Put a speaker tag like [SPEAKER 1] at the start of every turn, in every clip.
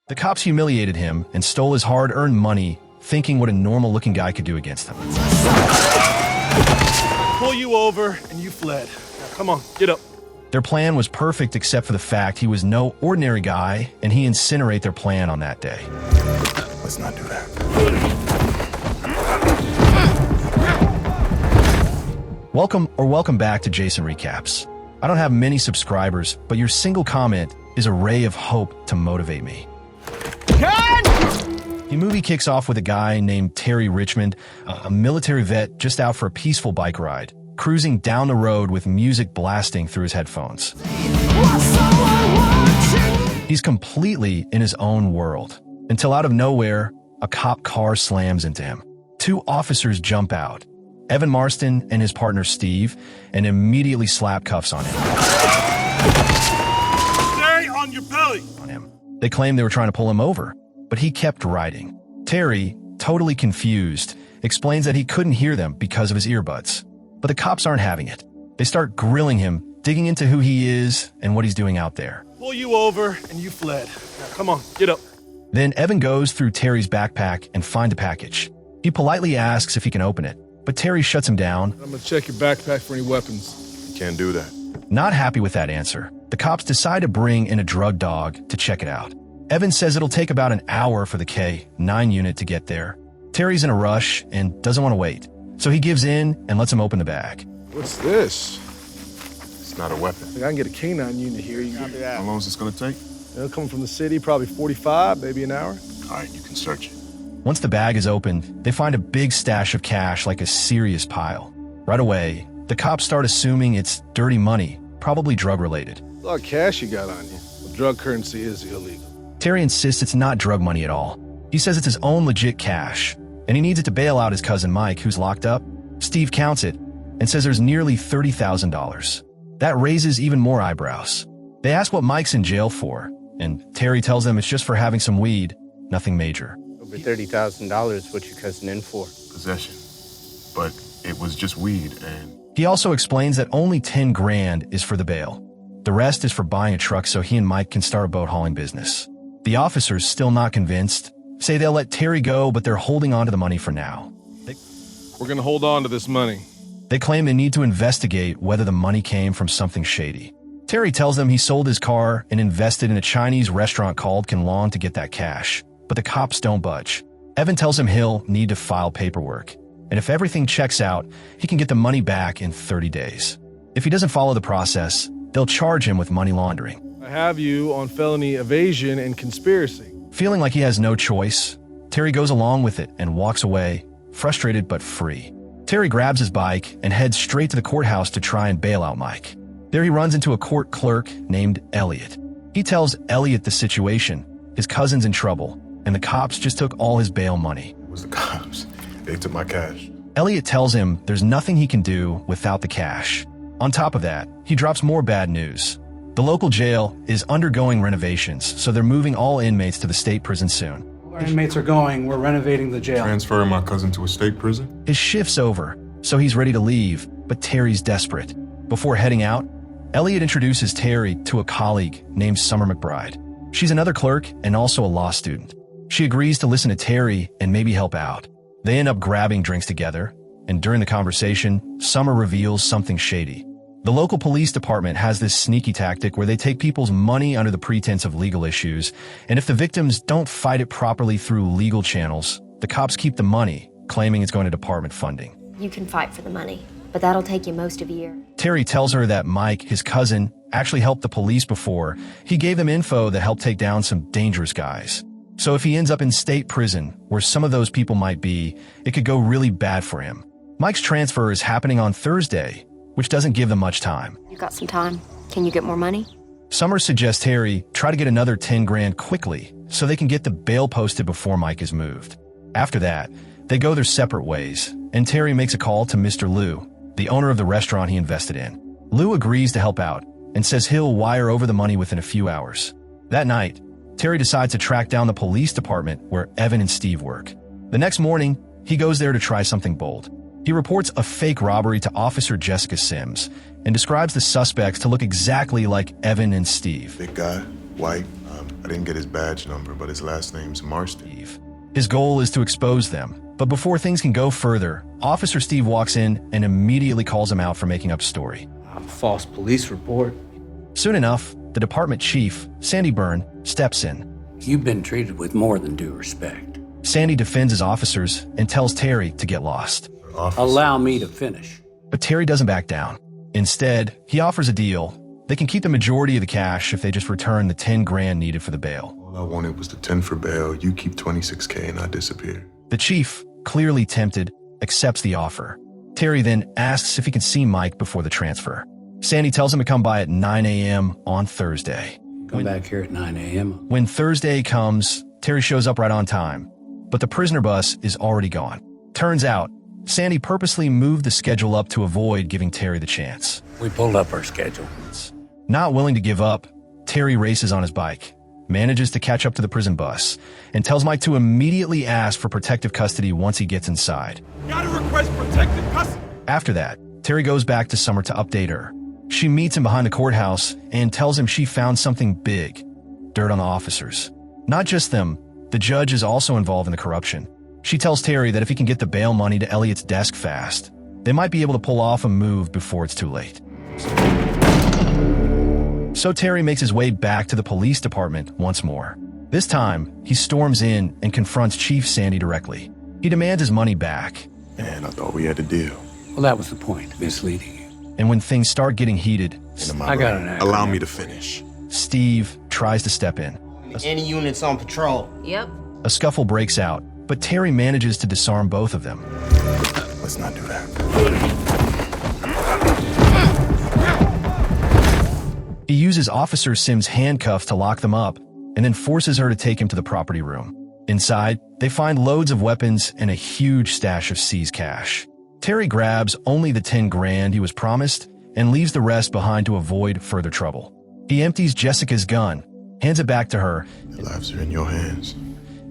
[SPEAKER 1] The cops humiliated him and stole his hard-earned money, thinking what a normal-looking guy could do against them.
[SPEAKER 2] Pull you over, and you fled. Now, come on, get up.
[SPEAKER 1] Their plan was perfect except for the fact he was no ordinary guy, and he incinerate their plan on that day.
[SPEAKER 2] Let's not do that.
[SPEAKER 1] Welcome back to Jason Recaps. I don't have many subscribers, but your single comment is a ray of hope to motivate me. The movie kicks off with a guy named Terry Richmond, a military vet just out for a peaceful bike ride, cruising down the road with music blasting through his headphones. He's completely in his own world, until out of nowhere, a cop car slams into him. Two officers jump out, Evan Marston and his partner Steve, and immediately slap cuffs on him.
[SPEAKER 2] Stay on your belly!
[SPEAKER 1] They claimed they were trying to pull him over, but he kept riding. Terry, totally confused, explains that he couldn't hear them because of his earbuds. But the cops aren't having it. They start grilling him, digging into who he is and what he's doing out there.
[SPEAKER 2] Pull you over, and you fled. Now, come on, get up.
[SPEAKER 1] Then Evan goes through Terry's backpack and finds a package. He politely asks if he can open it, but Terry shuts him down.
[SPEAKER 2] I'm gonna check your backpack for any weapons.
[SPEAKER 3] You can't do that.
[SPEAKER 1] Not happy with that answer, the cops decide to bring in a drug dog to check it out. Evan says it'll take about an hour for the K9 unit to get there. Terry's in a rush and doesn't want to wait, so he gives in and lets him open the bag.
[SPEAKER 2] What's this?
[SPEAKER 3] It's not a weapon.
[SPEAKER 2] I can get a K9 unit here. You can do that.
[SPEAKER 3] How long is this gonna take?
[SPEAKER 2] It'll come from the city, probably 45, maybe an hour.
[SPEAKER 3] All right, you can search it.
[SPEAKER 1] Once the bag is opened, they find a big stash of cash, like a serious pile. Right away, the cops start assuming it's dirty money, probably drug-related.
[SPEAKER 2] A lot of cash you got on you. Well, drug currency is illegal.
[SPEAKER 1] Terry insists it's not drug money at all. He says it's his own legit cash, and he needs it to bail out his cousin Mike, who's locked up. Steve counts it and says there's nearly $30,000. That raises even more eyebrows. They ask what Mike's in jail for, and Terry tells them it's just for having some weed, nothing major.
[SPEAKER 4] Over $30,000, what your cousin in for?
[SPEAKER 3] Possession. But it was just weed, and
[SPEAKER 1] He also explains that only 10 grand is for the bail. The rest is for buying a truck so he and Mike can start a boat hauling business. The officers, still not convinced, say they'll let Terry go, but they're holding on to the money for now.
[SPEAKER 2] We're gonna hold on to this money.
[SPEAKER 1] They claim they need to investigate whether the money came from something shady. Terry tells them he sold his car and invested in a Chinese restaurant called Kinlong to get that cash, but the cops don't budge. Evan tells him he'll need to file paperwork, and if everything checks out, he can get the money back in 30 days. If he doesn't follow the process, they'll charge him with money laundering.
[SPEAKER 2] I have you on felony evasion and conspiracy.
[SPEAKER 1] Feeling like he has no choice, Terry goes along with it and walks away, frustrated but free. Terry grabs his bike and heads straight to the courthouse to try and bail out Mike. There he runs into a court clerk named Elliot. He tells Elliot the situation, his cousin's in trouble, and the cops just took all his bail money.
[SPEAKER 3] it was the cops. They took my cash.
[SPEAKER 1] Elliot tells him there's nothing he can do without the cash. On top of that, he drops more bad news. The local jail is undergoing renovations, so they're moving all inmates to the state prison soon.
[SPEAKER 5] Our inmates are going. We're renovating the jail.
[SPEAKER 3] Transferring my cousin to a state prison?
[SPEAKER 1] His shift's over, so he's ready to leave, but Terry's desperate. Before heading out, Elliot introduces Terry to a colleague named Summer McBride. She's another clerk and also a law student. She agrees to listen to Terry and maybe help out. They end up grabbing drinks together, and during the conversation, Summer reveals something shady. The local police department has this sneaky tactic where they take people's money under the pretense of legal issues, and if the victims don't fight it properly through legal channels, the cops keep the money, claiming it's going to department funding.
[SPEAKER 6] You can fight for the money, but that'll take you most of a year.
[SPEAKER 1] Terry tells her that Mike, his cousin, actually helped the police before. He gave them info that helped take down some dangerous guys. So if he ends up in state prison, where some of those people might be, it could go really bad for him. Mike's transfer is happening on Thursday, which doesn't give them much time.
[SPEAKER 6] You got some time. Can you get more money?
[SPEAKER 1] Summer suggests Terry try to get another 10 grand quickly so they can get the bail posted before Mike is moved. After that, they go their separate ways, and Terry makes a call to Mr. Liu, the owner of the restaurant he invested in. Liu agrees to help out and says he'll wire over the money within a few hours. That night, Terry decides to track down the police department where Evan and Steve work. The next morning, he goes there to try something bold. He reports a fake robbery to Officer Jessica Sims and describes the suspects to look exactly like Evan and Steve.
[SPEAKER 3] Big guy, white, I didn't get his badge number, but his last name's Marston.
[SPEAKER 1] His goal is to expose them, but before things can go further, Officer Steve walks in and immediately calls him out for making up a story.
[SPEAKER 5] A false police report.
[SPEAKER 1] Soon enough, the department chief, Sandy Byrne, steps in.
[SPEAKER 7] You've been treated with more than due respect.
[SPEAKER 1] Sandy defends his officers and tells Terry to get lost.
[SPEAKER 7] Allow me to finish.
[SPEAKER 1] But Terry doesn't back down. Instead, he offers a deal. They can keep the majority of the cash if they just return the 10 grand needed for the bail.
[SPEAKER 3] All I wanted was the 10 for bail. You keep 26K and I disappear.
[SPEAKER 1] The chief, clearly tempted, accepts the offer. Terry then asks if he can see Mike before the transfer. Sandy tells him to come by at 9 a.m. on Thursday.
[SPEAKER 7] Come back here at 9 a.m.
[SPEAKER 1] When Thursday comes, Terry shows up right on time, but the prisoner bus is already gone. Turns out, Sandy purposely moved the schedule up to avoid giving Terry the chance.
[SPEAKER 7] We pulled up our schedule.
[SPEAKER 1] Not willing to give up, Terry races on his bike, manages to catch up to the prison bus, and tells Mike to immediately ask for protective custody once he gets inside.
[SPEAKER 8] Gotta request protective custody.
[SPEAKER 1] After that, Terry goes back to Summer to update her. She meets him behind the courthouse and tells him she found something big: dirt on the officers. Not just them, the judge is also involved in the corruption. She tells Terry that if he can get the bail money to Elliot's desk fast, they might be able to pull off a move before it's too late. So Terry makes his way back to the police department once more. This time, he storms in and confronts Chief Sandy directly. He demands his money back.
[SPEAKER 3] Man, I thought we had a deal.
[SPEAKER 7] Well, that was the point, misleading you.
[SPEAKER 1] And when things start getting heated,
[SPEAKER 7] I got an acronym.
[SPEAKER 3] Allow me to finish.
[SPEAKER 1] Steve tries to step in.
[SPEAKER 9] Any units on patrol?
[SPEAKER 6] Yep.
[SPEAKER 1] A scuffle breaks out, but Terry manages to disarm both of them.
[SPEAKER 3] Let's not do that.
[SPEAKER 1] He uses Officer Sims' handcuffs to lock them up, and then forces her to take him to the property room. Inside, they find loads of weapons and a huge stash of seized cash. Terry grabs only the 10 grand he was promised and leaves the rest behind to avoid further trouble. He empties Jessica's gun, hands it back to her,
[SPEAKER 3] Their lives are in your hands.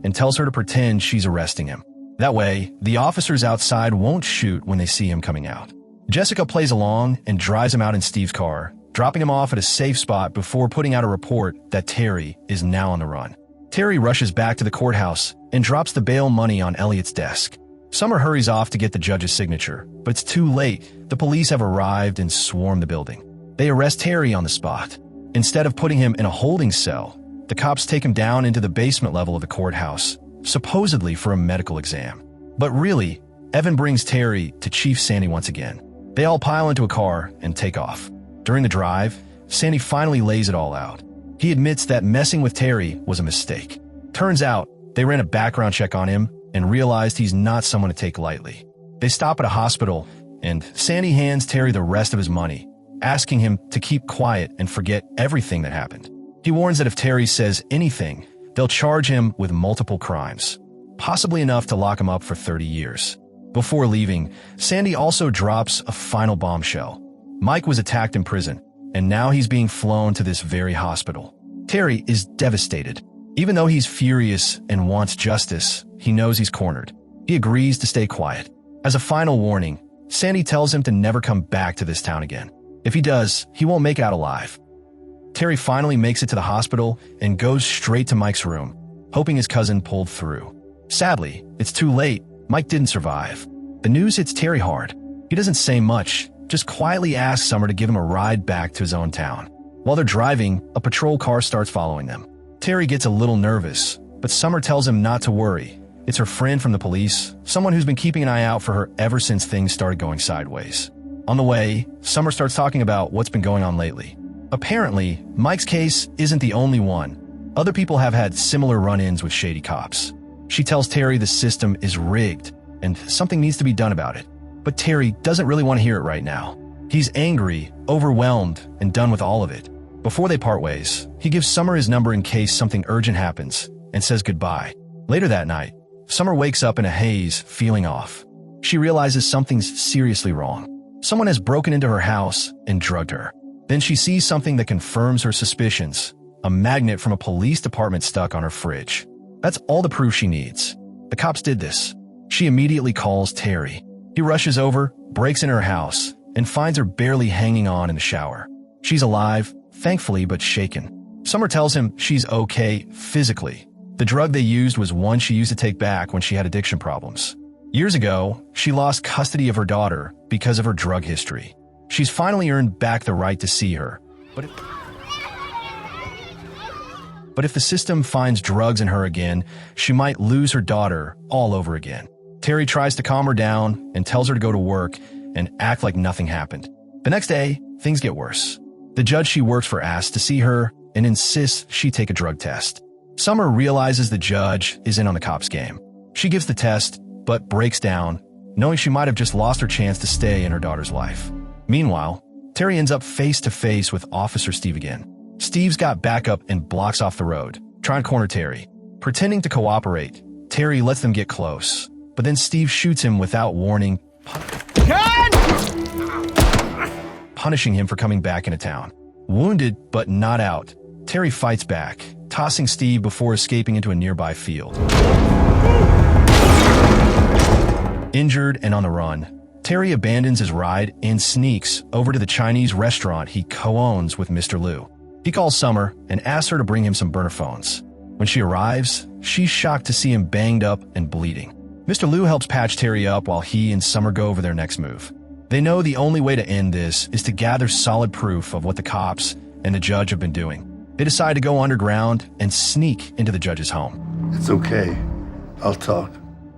[SPEAKER 1] and tells her to pretend she's arresting him. That way, the officers outside won't shoot when they see him coming out. Jessica plays along and drives him out in Steve's car, dropping him off at a safe spot before putting out a report that Terry is now on the run. Terry rushes back to the courthouse and drops the bail money on Elliot's desk. Summer hurries off to get the judge's signature, but it's too late. The police have arrived and swarm the building. They arrest Terry on the spot. Instead of putting him in a holding cell, the cops take him down into the basement level of the courthouse, supposedly for a medical exam. But really, Evan brings Terry to Chief Sandy once again. They all pile into a car and take off. During the drive, Sandy finally lays it all out. He admits that messing with Terry was a mistake. Turns out, they ran a background check on him and realized he's not someone to take lightly. They stop at a hospital, and Sandy hands Terry the rest of his money, asking him to keep quiet and forget everything that happened. He warns that if Terry says anything, they'll charge him with multiple crimes, possibly enough to lock him up for 30 years. Before leaving, Sandy also drops a final bombshell. Mike was attacked in prison, and now he's being flown to this very hospital. Terry is devastated. Even though he's furious and wants justice, he knows he's cornered. He agrees to stay quiet. As a final warning, Sandy tells him to never come back to this town again. If he does, he won't make it out alive. Terry finally makes it to the hospital and goes straight to Mike's room, hoping his cousin pulled through. Sadly, it's too late. Mike didn't survive. The news hits Terry hard. He doesn't say much, just quietly asks Summer to give him a ride back to his own town. While they're driving, a patrol car starts following them. Terry gets a little nervous, but Summer tells him not to worry. It's her friend from the police, someone who's been keeping an eye out for her ever since things started going sideways. On the way, Summer starts talking about what's been going on lately. Apparently, Mike's case isn't the only one. Other people have had similar run-ins with shady cops. She tells Terry the system is rigged and something needs to be done about it. But Terry doesn't really want to hear it right now. He's angry, overwhelmed, and done with all of it. Before they part ways, he gives Summer his number in case something urgent happens and says goodbye. Later that night, Summer wakes up in a haze, feeling off. She realizes something's seriously wrong. Someone has broken into her house and drugged her. Then she sees something that confirms her suspicions, a magnet from a police department stuck on her fridge. That's all the proof she needs. The cops did this. She immediately calls Terry. He rushes over, breaks into her house, and finds her barely hanging on in the shower. She's alive, thankfully, but shaken. Summer tells him she's okay physically. The drug they used was one she used to take back when she had addiction problems. Years ago, she lost custody of her daughter because of her drug history. She's finally earned back the right to see her. But if the system finds drugs in her again, she might lose her daughter all over again. Terry tries to calm her down and tells her to go to work and act like nothing happened. The next day, things get worse. The judge she works for asks to see her and insists she take a drug test. Summer realizes the judge is in on the cops' game. She gives the test, but breaks down, knowing she might have just lost her chance to stay in her daughter's life. Meanwhile, Terry ends up face to face with Officer Steve again. Steve's got backup and blocks off the road, trying to corner Terry. Pretending to cooperate, Terry lets them get close, but then Steve shoots him without warning, punishing him for coming back into town. Wounded but not out, Terry fights back, tossing Steve before escaping into a nearby field. Injured and on the run, Terry abandons his ride and sneaks over to the Chinese restaurant he co-owns with Mr. Liu. He calls Summer and asks her to bring him some burner phones. When she arrives, she's shocked to see him banged up and bleeding. Mr. Liu helps patch Terry up while he and Summer go over their next move. They know the only way to end this is to gather solid proof of what the cops and the judge have been doing. They decide to go underground and sneak into the judge's home.
[SPEAKER 10] It's okay. I'll talk.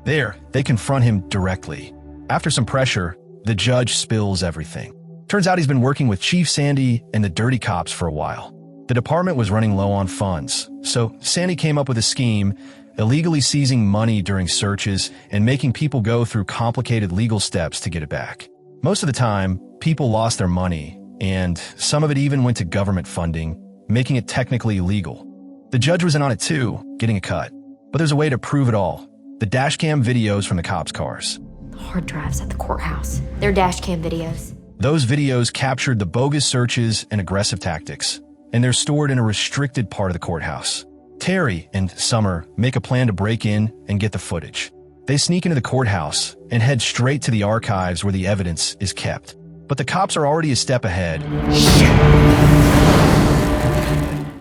[SPEAKER 1] There, they confront him directly. After some pressure, the judge spills everything. Turns out he's been working with Chief Sandy and the dirty cops for a while. The department was running low on funds, so Sandy came up with a scheme, illegally seizing money during searches and making people go through complicated legal steps to get it back. Most of the time, people lost their money, and some of it even went to government funding, making it technically illegal. The judge was in on it too, getting a cut. But there's a way to prove it all. The dashcam videos from the cops' cars.
[SPEAKER 6] The hard drives at the courthouse. They're dash cam videos.
[SPEAKER 1] Those videos captured the bogus searches and aggressive tactics, and they're stored in a restricted part of the courthouse. Terry and Summer make a plan to break in and get the footage. They sneak into the courthouse and head straight to the archives where the evidence is kept. But the cops are already a step ahead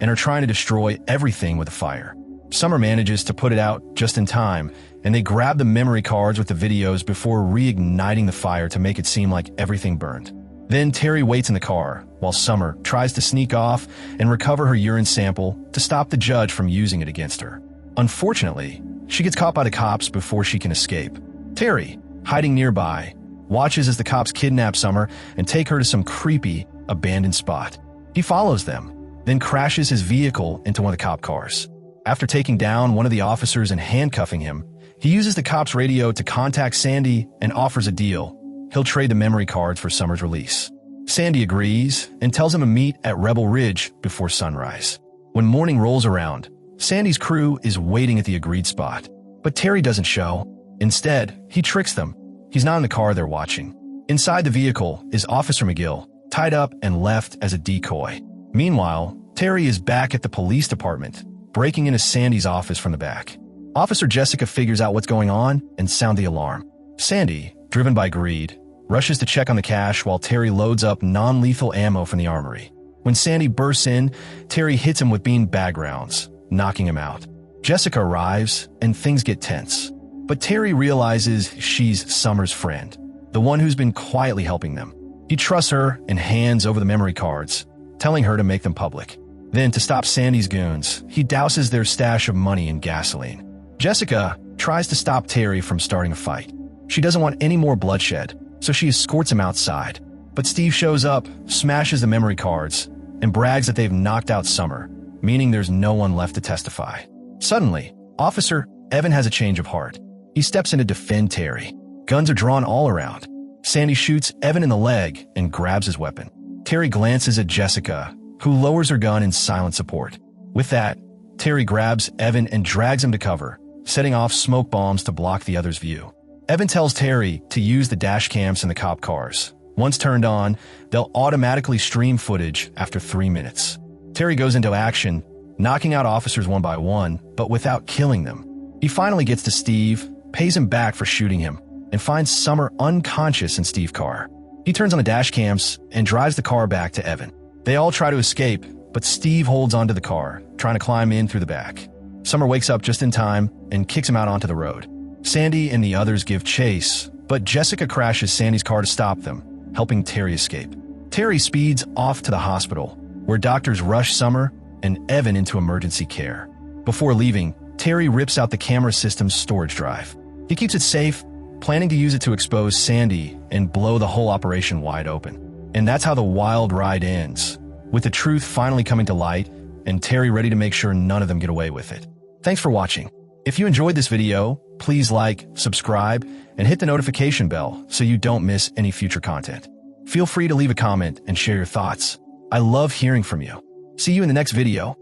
[SPEAKER 1] and are trying to destroy everything with a fire. Summer manages to put it out just in time, and they grab the memory cards with the videos before reigniting the fire to make it seem like everything burned. Then Terry waits in the car, while Summer tries to sneak off and recover her urine sample to stop the judge from using it against her. Unfortunately, she gets caught by the cops before she can escape. Terry, hiding nearby, watches as the cops kidnap Summer and take her to some creepy, abandoned spot. He follows them, then crashes his vehicle into one of the cop cars. After taking down one of the officers and handcuffing him, he uses the cop's radio to contact Sandy and offers a deal. He'll trade the memory cards for Summer's release. Sandy agrees and tells him to meet at Rebel Ridge before sunrise. When morning rolls around, Sandy's crew is waiting at the agreed spot, but Terry doesn't show. Instead, he tricks them. He's not in the car they're watching. Inside the vehicle is Officer McGill, tied up and left as a decoy. Meanwhile, Terry is back at the police department, breaking into Sandy's office from the back. Officer Jessica figures out what's going on and sounds the alarm. Sandy, driven by greed, rushes to check on the cash while Terry loads up non-lethal ammo from the armory. When Sandy bursts in, Terry hits him with bean bag rounds, knocking him out. Jessica arrives, and things get tense. But Terry realizes she's Summer's friend, the one who's been quietly helping them. He trusts her and hands over the memory cards, telling her to make them public. Then, to stop Sandy's goons, he douses their stash of money in gasoline. Jessica tries to stop Terry from starting a fight. She doesn't want any more bloodshed, so she escorts him outside. But Steve shows up, smashes the memory cards, and brags that they've knocked out Summer, meaning there's no one left to testify. Suddenly, Officer Evan has a change of heart. He steps in to defend Terry. Guns are drawn all around. Sandy shoots Evan in the leg and grabs his weapon. Terry glances at Jessica, who lowers her gun in silent support. With that, Terry grabs Evan and drags him to cover, setting off smoke bombs to block the other's view. Evan tells Terry to use the dash cams in the cop cars. Once turned on, they'll automatically stream footage after 3 minutes. Terry goes into action, knocking out officers one by one, but without killing them. He finally gets to Steve, pays him back for shooting him, and finds Summer unconscious in Steve's car. He turns on the dash cams and drives the car back to Evan. They all try to escape, but Steve holds onto the car, trying to climb in through the back. Summer wakes up just in time and kicks him out onto the road. Sandy and the others give chase, but Jessica crashes Sandy's car to stop them, helping Terry escape. Terry speeds off to the hospital, where doctors rush Summer and Evan into emergency care. Before leaving, Terry rips out the camera system's storage drive. He keeps it safe, planning to use it to expose Sandy and blow the whole operation wide open. And that's how the wild ride ends, with the truth finally coming to light and Terry ready to make sure none of them get away with it. Thanks for watching. If you enjoyed this video, please like, subscribe, and hit the notification bell so you don't miss any future content. Feel free to leave a comment and share your thoughts. I love hearing from you. See you in the next video.